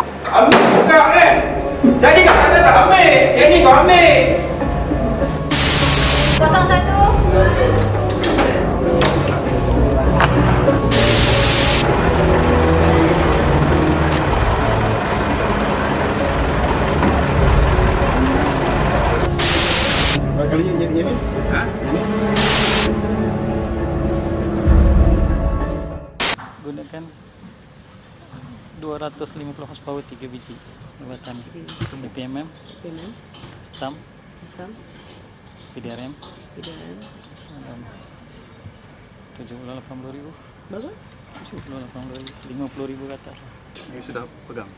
Ambil juga kan. Jadi kat sana tak ambil. Yang ni kau ambil. 01. Kali ini? Ha? Gunakan 250 horsepower 3 biji jabatan BPMM, stam, PDRM dan 70-80 ribu, Berapa? 70-80 ribu, 50 ribu ke atas lah. Ini sudah pegang.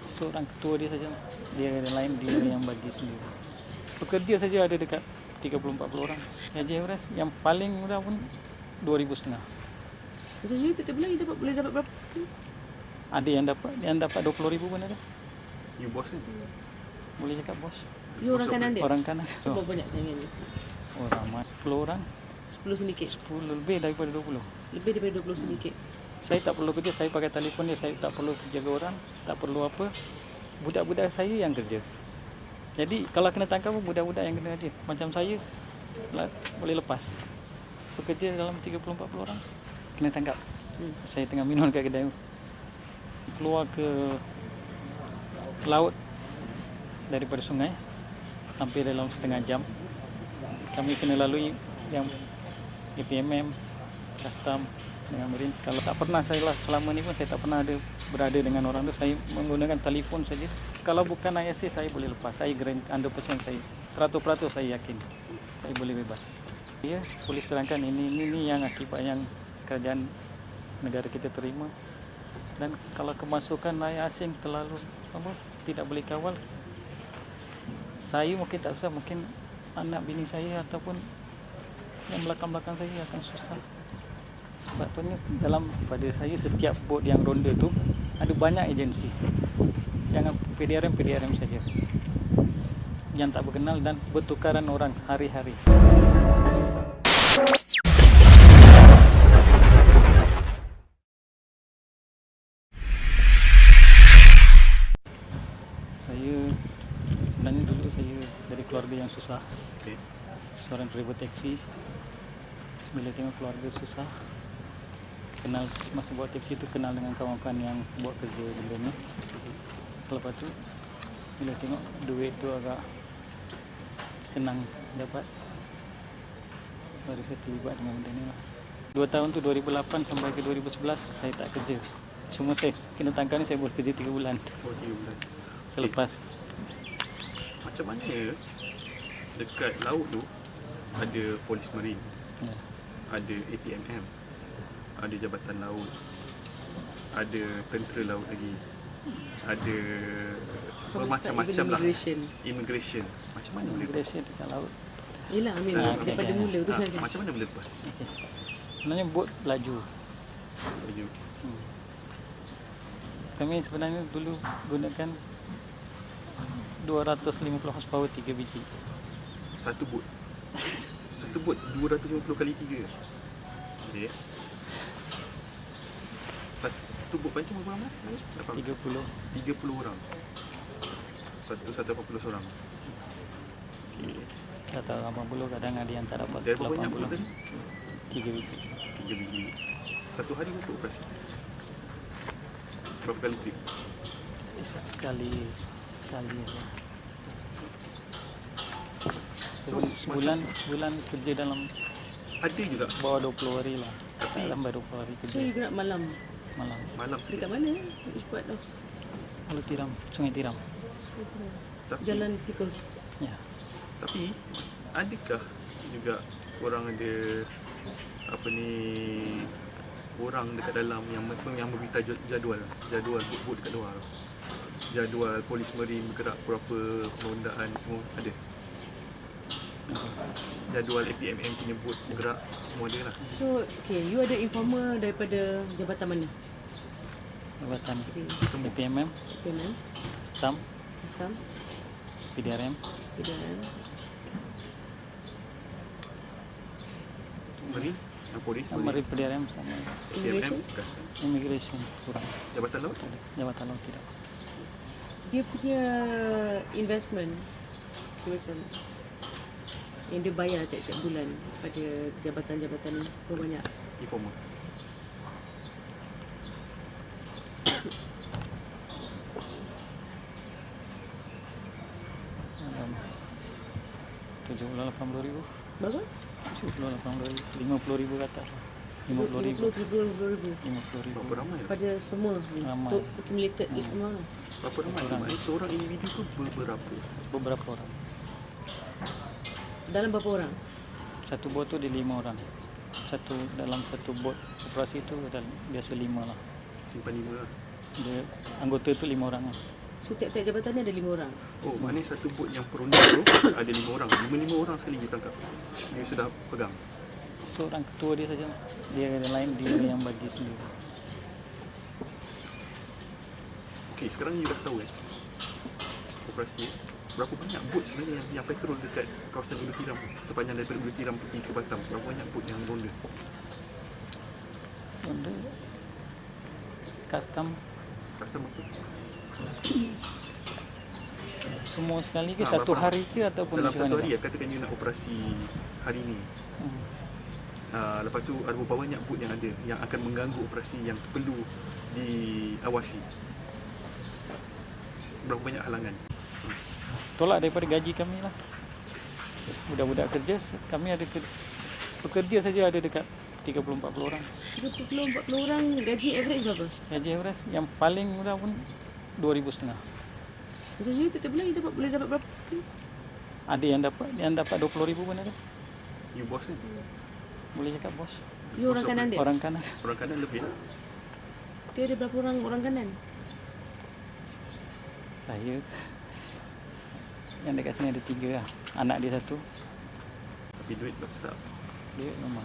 Seorang ketua dia saja, dia ada lain dia yang bagi sendiri. Pekerja saja ada dekat 30-40 orang. Gaji average yang paling mudah pun 2,500. Macam ni tiap bulan you boleh dapat berapa? Ada yang dapat 20,000 pun ada. You bos ni. Boleh cakap bos. You orang kanan dia? Orang kanan. Berapa banyak saingan you? Oh ramai. 10 orang, 10 sindiket? 10 lebih daripada 20. Lebih daripada 20 sindiket? Saya tak perlu kerja, saya pakai telefon dia, saya tak perlu jaga orang, tak perlu apa. Budak-budak saya yang kerja. Jadi kalau kena tangkap pun budak-budak yang kena kerja. Macam saya boleh lepas. Bekerja dalam 30-40 orang kena tangkap. Saya tengah minum kat kedai. Keluar ke laut daripada sungai hampir dalam setengah jam. Kami kena lalui yang APMM, custom dengan marine. Kalau tak pernah saya lah, selama ni pun saya tak pernah ada berada dengan orang tu. Saya menggunakan telefon saja. Kalau bukan ISA saya boleh lepas. Saya guarantee 100% saya 100% saya yakin saya boleh bebas. Ya, polis terangkan ini yang akibat yang kerajaan negara kita terima. Dan kalau kemasukan rakyat asing terlalu tidak boleh kawal, saya mungkin tak susah, mungkin anak bini saya ataupun yang belakang-belakang saya akan susah. Sebab tu ni dalam pada saya setiap bot yang ronda tu ada banyak agensi. Jangan PDRM saja. Yang tak berkenal dan bertukaran orang hari-hari. Saya sebenarnya dulu saya dari keluarga yang susah. Okey. Seorang driver taksi. Bila tengok keluarga susah, kenal masa buat taksi tu kenal dengan kawan-kawan yang buat kerja benda ni. Selepas tu bila tengok duit tu agak senang dapat, baru saya terlibat dengan benda ni lah. 2 tahun tu 2008 sampai ke 2011 saya tak kerja. Cuma saya kena tangkap ni saya boleh kerja 3 bulan. Oh, 3 bulan. Selepas Macam mana dekat laut tu ada polis marine, ya, ada APMM, ada jabatan laut, ada tentera laut lagi, ada macam-macam lah. Immigration. Macam mana boleh? immigration dekat laut. Yelah, Amin. Daripada okey. mula tu kan. Macam mana boleh lepas? Okay. Sebenarnya bot laju. Baju. Kami sebenarnya dulu gunakan 250 horsepower 3 biji. Satu bot. Satu bot 250 kali 3. Okey. Satu bot pancing berapa ramai? 30. 30 orang. Satu 80 orang. Okey. Kata 80, kadang ada yang tak dapat Berapa banyak bot 80. tadi? 3 biji. 3 biji. Satu hari untuk operasi. Berapa kali trip? Sekali aja. So, Sebulan kerja dalam ada juga bawah 20 hari lah. Tapi- Tak sampai 20 hari So, kerja you gerak malam. malam. malam Dekat mana? Which part of Lalu tiram, sungai tiram. Tapi, Jalan tikus? Ya. tapi adakah juga orang ada apa ni, orang dekat dalam yang beritahu jadual bot dekat luar, jadual polis marine bergerak berapa perundaan semua ada. Jadual APMM punya bot bergerak semua ada lah. So, okay, you ada informer daripada jabatan mana? Jabatan Semua. APMM, Penang, stam, Astam, PDRM, PDRM. Marine, yang polis sama marine, PDRM sama APMM, custom. immigration kurang. Jabatan laut Jabatan laut tidak. dia punya investment dia macam yang dia bayar tiap-tiap bulan pada jabatan-jabatan ni berapa banyak? Informal. RM70,000-80,000. Berapa? 70,000-80,000. RM50,000 ke atas lah. RM50,000. 50,000. Berapa ramai lah? Pada semua ni. Ramai. Untuk accumulated amount lah. Berapa ramai? Maknanya seorang individu tu berapa? Beberapa orang. Dalam berapa orang? Satu bot tu dia 5 orang. Dalam satu bot operasi tu biasa 5 lah. Simpan 5 lah. Dia anggota tu 5 orang lah. So tiap-tiap jabatan ni ada 5 orang. Oh, maknanya satu bot yang perunding tu ada 5 orang. 5 orang sekali you tangkap. Dia sudah pegang. Seorang ketua dia saja. Dia yang lain dia yang bagi sendiri. Okey, sekarang you dah tahu operasi. Berapa banyak bot sebenarnya yang patrol dekat kawasan Ulu Tiram sepanjang daripada Ulu Tiram pergi ke Batam? Berapa banyak bot yang ronda? Ronda custom Custom apa? semua sekali ke Ha, satu berapa? hari ke ataupun Dalam macam satu mana? hari katakan you nak operasi hari ni. Hmm. Lepas tu ada berapa banyak bot yang ada yang akan mengganggu operasi yang perlu diawasi? Berapa banyak halangan? Tolak daripada gaji kami lah. Budak-budak kerja kami ada pekerja saja ada dekat 30-40 orang. 30-40 orang gaji average berapa? Gaji average yang paling murah pun 2,500. Macam you tiap bulan you boleh dapat berapa tu? Ada yang dapat 20,000 pun ada. You bos kan? Boleh cakap bos. You orang Masuk kanan dia? Orang kanan. Orang kanan lebih lah. Dia ada berapa orang kanan? Saya yang dekat sini ada 3 lah. Anak dia 1. Tapi duit tak sedap. Duit memang.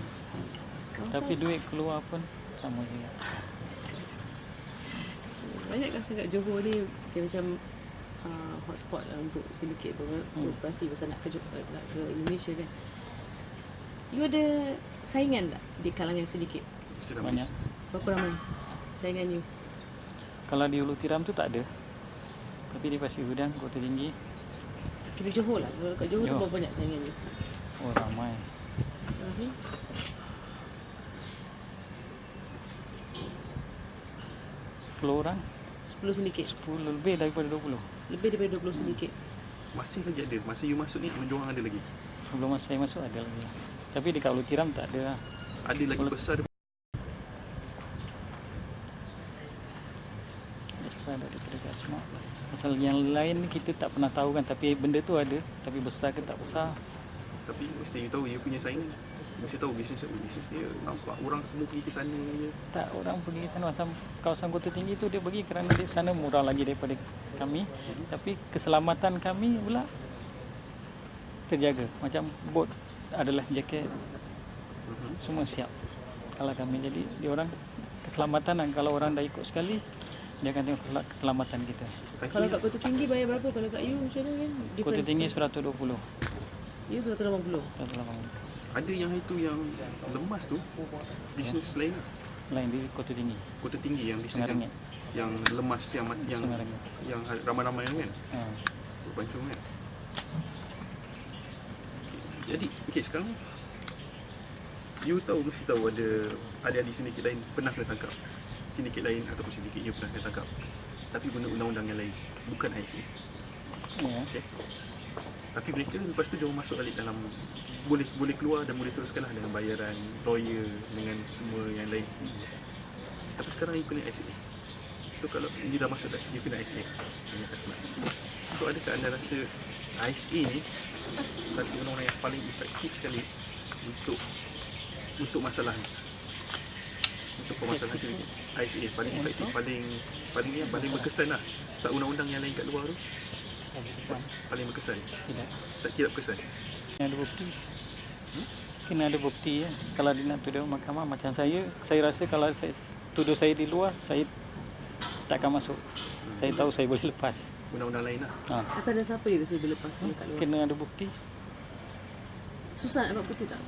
Kawasan Tapi duit keluar pun sama juga. banyak kawasan kat Johor ni dia macam hotspot lah untuk syndicate operasi pasal nak ke Indonesia kan. You ada saingan tak di kalangan syndicate? Sedap. Banyak. Berapa ramai saingan you? Kalau di Ulu Tiram tu tak ada. Tapi di Pasir Gudang, Kota Tinggi, Kira Johor lah. Kalau kat Johor tu Johor. berapa banyak saingan you? oh ramai. Okay. 10 orang, 10 syndicate. 10 lebih daripada 20. Lebih daripada 20 syndicate. Masih lagi ada. Masa you masuk ni, menjuang ada lagi. Sebelum masa saya masuk ada lagi. Tapi di Ulu Tiram tak ada lah. Ada lagi besar. Besar daripada Kasma. Pasal yang lain ni kita tak pernah tahu kan. Tapi benda tu ada. Tapi besar ke tak besar. Tapi mesti you tahu you punya saingan. Mesti tahu bisnes dia. Nampak orang semua pergi ke sana je. Tak, orang pergi ke sana kawasan Kota Tinggi tu dia pergi kerana di sana murah lagi daripada kami. Tapi keselamatan kami pula terjaga. Macam bot adalah jaket semua siap. Kalau kami jadi dia orang keselamatan lah. Kalau orang dah ikut sekali dia akan tengok keselamatan kita. Kalau kat Kota Tinggi bayar berapa? Kalau kat you macam mana kan? Kota Tinggi price. 120. You 180. 180. Ada yang itu yang lemas tu bisnes lain lah. Lain di Kota Tinggi. Kota Tinggi yang bisnes RM1. yang lemas yang RM1. yang ramai-ramai tu kan. Ha. Berpancung kan. Jadi sekarang you mesti tahu ada adik-adik sindiket lain pernah kena tangkap. Sindiket lain ataupun sindiket you pernah kena tangkap. Tapi guna undang-undang yang lain, bukan ISA. Ya. Okay. Tapi mereka lepas tu dia masuk balik dalam boleh keluar dan boleh teruskanlah dengan bayaran lawyer dengan semua yang lain. Tapi sekarang you kena ISA. So kalau you dah masuk dah, you kena ISA. So adakah anda rasa ISA ni satu undang-undang yang paling efektif sekali untuk masalah ni? Untuk permasalahan sini ISA paling efektif, paling berkesan lah. Sebab undang-undang yang lain kat luar tu Tak berkesan. paling berkesan. Tidak. Tak kira berkesan. Kena ada bukti. Kena ada bukti ya. Kalau dia nak tuduh mahkamah macam saya rasa kalau saya tuduh saya di luar, saya takkan masuk. Saya tahu saya boleh lepas. Undang-undang lain lah. Ha. Atas dasar apa you rasa boleh lepas kat luar? Kena ada bukti. Susah nak dapat bukti tak?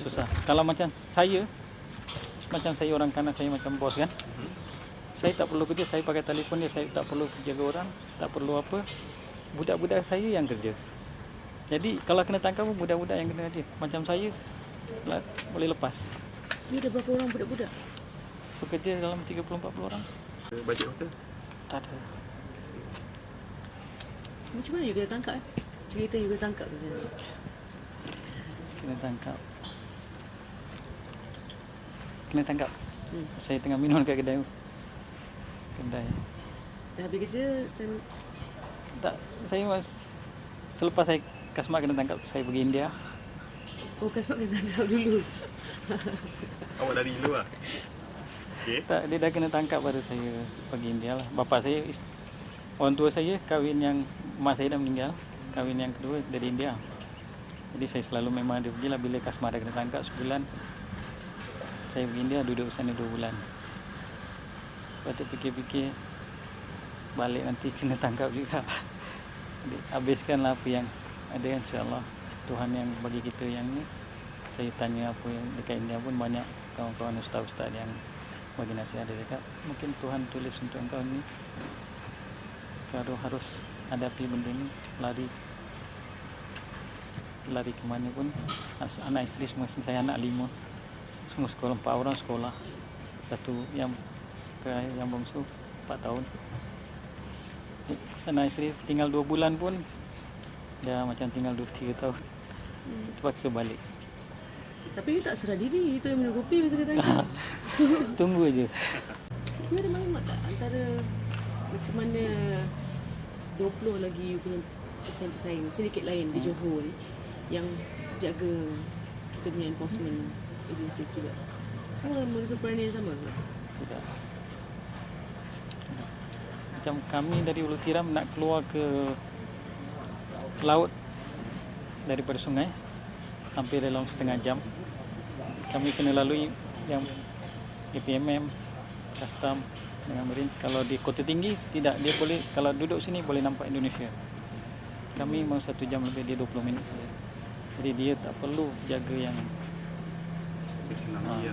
Susah. Kalau macam saya orang kanan, saya macam bos kan. Saya tak perlu kerja, saya pakai telefon dia, saya tak perlu jaga orang, tak perlu apa. Budak-budak saya yang kerja. Jadi kalau kena tangkap pun budak-budak yang kena kerja. Macam saya boleh lepas. Ni ada berapa orang budak-budak? Bekerja dalam 30-40 orang. Bajet hotel? Tak ada. Macam mana you kena tangkap Cerita you kena tangkap macam mana? Kena tangkap. Saya tengah minum kat kedai. Dah habis kerja kan? Tak, selepas saya Kasmat kena tangkap, saya pergi India. Oh, Kasmat kena tangkap dulu. Awak lari dulu lah. Okay. Tak, dia dah kena tangkap baru saya pergi India lah. Bapa saya, orang tua saya kahwin yang mak saya dah meninggal, kahwin yang kedua dari India. Jadi saya selalu memang ada pergilah bila Kasmat dah kena tangkap sebulan. Saya pergi India, duduk sana 2 bulan. Lepas tu fikir-fikir balik nanti kena tangkap juga. Jadi habiskanlah apa yang ada, insya-Allah. Tuhan yang bagi kita yang ni. Saya tanya apa yang dekat India pun banyak kawan-kawan ustaz-ustaz yang bagi nasihat, dia cakap mungkin Tuhan tulis untuk engkau ni, kau harus hadapi benda ni, lari ke mana pun. Anak isteri semua, saya anak 5, semua sekolah, 4 orang sekolah, satu yang terakhir yang bongsu 4 tahun. Sana isteri tinggal 2 bulan pun dah macam tinggal 2-3 tahun. Terpaksa balik. Tapi you tak serah diri, itu yang minum kopi masa kena tangkap. So, Tunggu je. you ada maklumat tak antara macam mana 20 lagi you punya pesaing-pesaing sedikit lain di Johor ni yang jaga kita punya enforcement agencies juga? Semua modus operandi yang sama ke? Tidak. Macam kami dari Ulu Tiram nak keluar ke laut daripada sungai, hampir dalam setengah jam. Kami kena lalui yang APMM, custom dengan marine. Kalau di Kota Tinggi tidak, dia boleh, kalau duduk sini boleh nampak Indonesia. Kami mau 1 jam lebih, dia 20 minit saja. Jadi dia tak perlu jaga yang Senang ya.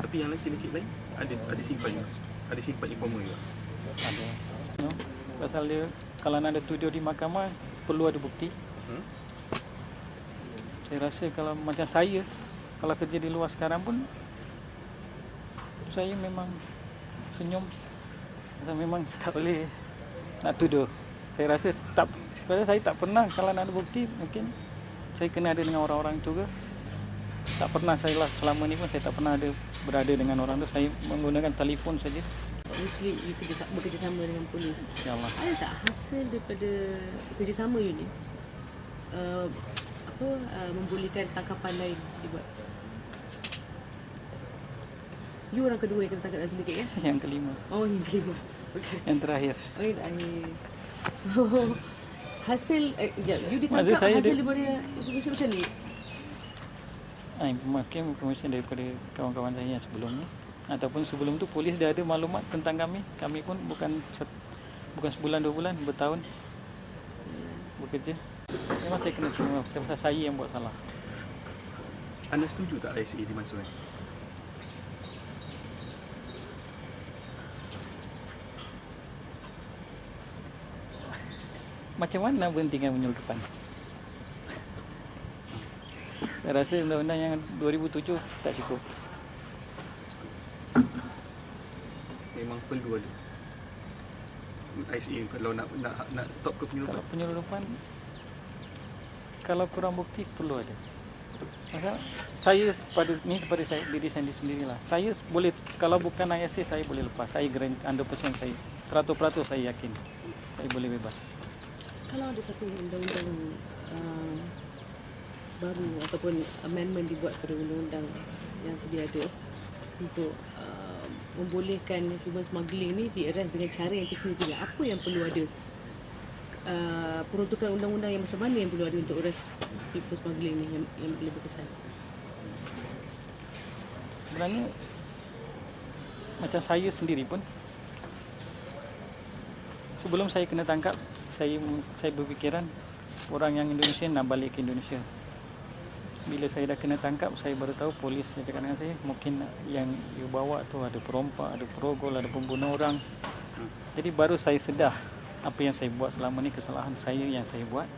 Tapi yang lain sedikit lain ada simpan juga. Ada simpan informal juga. ada. No? Pasal dia kalau nak ada tuduh di mahkamah perlu ada bukti. Saya rasa kalau macam saya, kalau kerja di luar sekarang pun saya memang senyum. Pasal memang tak boleh nak tuduh. Saya rasa tak, pasal saya tak pernah kalau nak ada bukti, mungkin saya kena ada dengan orang-orang itu ke. Tak pernah saya lah, selama ni pun saya tak pernah ada berada dengan orang tu. Saya menggunakan telefon saja. Obviously you bekerjasama dengan polis. InsyaAllah. Ada tak hasil daripada kerjasama you ni membolehkan tangkapan lain dibuat? You orang kedua yang kena tangkap dah sedikit kan? Yang kelima. Oh, yang kelima. Okay. Yang terakhir. Oh, yang terakhir. So hasil you ditangkap, saya hasil daripada information macam ni? Information daripada kawan-kawan saya yang sebelum ni, ataupun sebelum tu polis dah ada maklumat tentang kami. Kami pun bukan sebulan 2 bulan, bertahun bekerja. Memang saya kena terima pasal saya yang buat salah. Anda setuju tak ISA dimasukkan? Macam mana berhentikan penyelundupan? Saya rasa undang-undang yang 2007 tak cukup. Memang perlu ada ISA kalau nak stop ke penyelundupan. Kalau penyelundupan, kalau kurang bukti perlu ada. Maka saya seperti saya diri saya sendirilah. Saya boleh, kalau bukan ISA saya boleh lepas. Saya guarantee 100%, saya 100% saya yakin saya boleh bebas. Kalau ada satu undang-undang baru ataupun amendment dibuat pada undang-undang yang sedia ada untuk membolehkan human smuggling ni di-arrest dengan cara yang tersendiri, apa yang perlu ada? Peruntukan undang-undang yang macam mana yang perlu ada untuk arrest people smuggling ni yang boleh berkesan? Sebenarnya macam saya sendiri pun, sebelum saya kena tangkap, saya berfikiran orang yang Indonesia nak balik ke Indonesia. bila saya dah kena tangkap, saya baru tahu polis yang cakap dengan saya, mungkin yang you bawa tu ada perompak, ada perogol, ada pembunuh orang. Jadi baru saya sedar apa yang saya buat selama ni, kesalahan saya yang saya buat.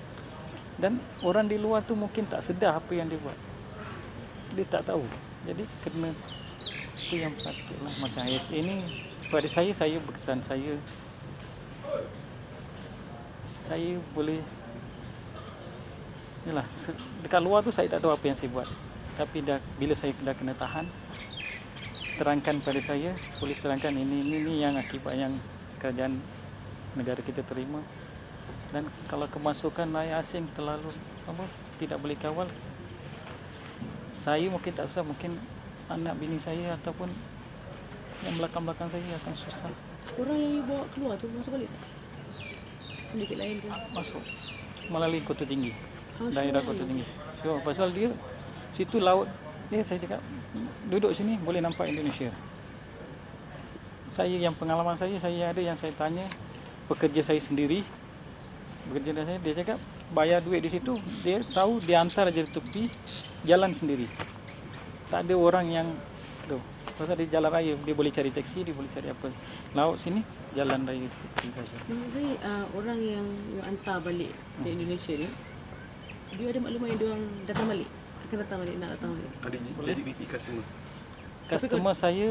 Dan orang di luar tu mungkin tak sedar apa yang dia buat. Dia tak tahu. Jadi kena itu yang patutlah. Macam ISA ni pada saya berkesan, saya boleh yalah, dekat luar tu saya tak tahu apa yang saya buat. Tapi bila saya dah kena tahan, terangkan pada saya, polis terangkan ini yang akibat yang kerajaan negara kita terima. Dan kalau kemasukan rakyat asing terlalu tidak boleh kawal, saya mungkin tak susah, mungkin anak bini saya ataupun yang belakang-belakang saya akan susah. Orang yang you bawa keluar tu masuk balik tak? Sedikit lain ke? Masuk melalui Kota Tinggi, daerah sure. Kota Tinggi. So pasal dia situ laut dia, saya cakap duduk sini boleh nampak Indonesia. Saya yang pengalaman saya ada yang saya tanya pekerja saya sendiri, bekerja dengan saya, dia cakap bayar duit di situ, dia tahu dia hantar aja di tepi jalan sendiri. Tak ada orang yang tu. Pasal di jalan raya dia boleh cari taksi, dia boleh cari apa. Laut sini jalan raya di tepi saja. Maksud saya orang yang you hantar balik ke Indonesia ni, dia ada maklumat yang diorang datang balik, akan datang balik, nak datang balik. Ada jadi BP customer. Customer saya,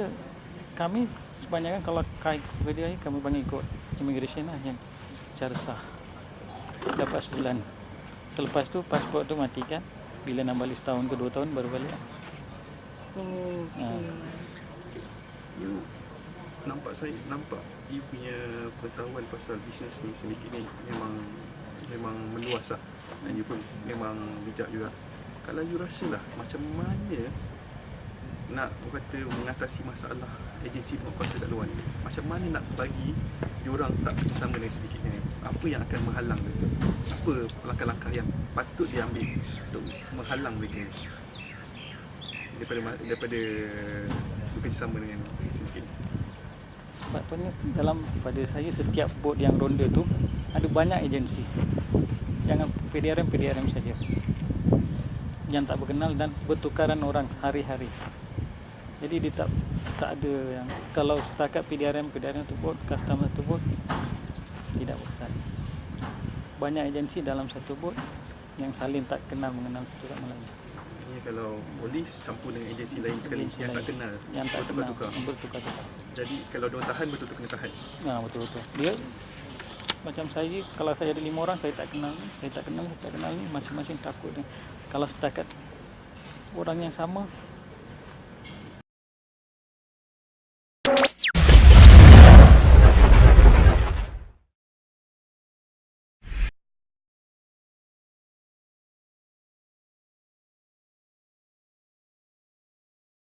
kami sebanyakan kalau kait dia kami panggil ikut immigration lah yang secara sah. Dapat sebulan. Selepas tu pasport tu matikan. Bila nak balik setahun ke 2 tahun baru balik. Oh, okay. You nampak you punya pengetahuan pasal bisnes ni sedikit ni memang meluas lah. Dan you pun memang bijak juga. Kalau you rasa lah macam mana nak kata mengatasi masalah agensi penguasa kat luar ni, macam mana nak bagi diorang tak bersama dengan sedikitnya ni, apa yang akan menghalang mereka, apa langkah-langkah yang patut diambil untuk menghalang mereka daripada bekerjasama dengan sedikit ni. Sebabnya dalam pada saya setiap bot yang ronda tu ada banyak agensi. Jangan PDRM saja yang tak berkenal dan bertukaran orang hari-hari. Jadi dia tak ada yang kalau setakat PDRM tu bot, customer tu bot tidak berkesan. Banyak agensi dalam satu bot yang saling tak mengenal satu sama lain. Ini kalau polis campur dengan agensi lain sekali Agensi yang lain. tak kenal, Yang tak kenal bertukar-tukar. bertukar-tukar. Jadi kalau diorang tahan, betul-betul kena tahan. Betul-betul. Dia macam saya, kalau saya ada 5 orang saya tak kenal ni, masing-masing takut ni. Kalau setakat orang yang sama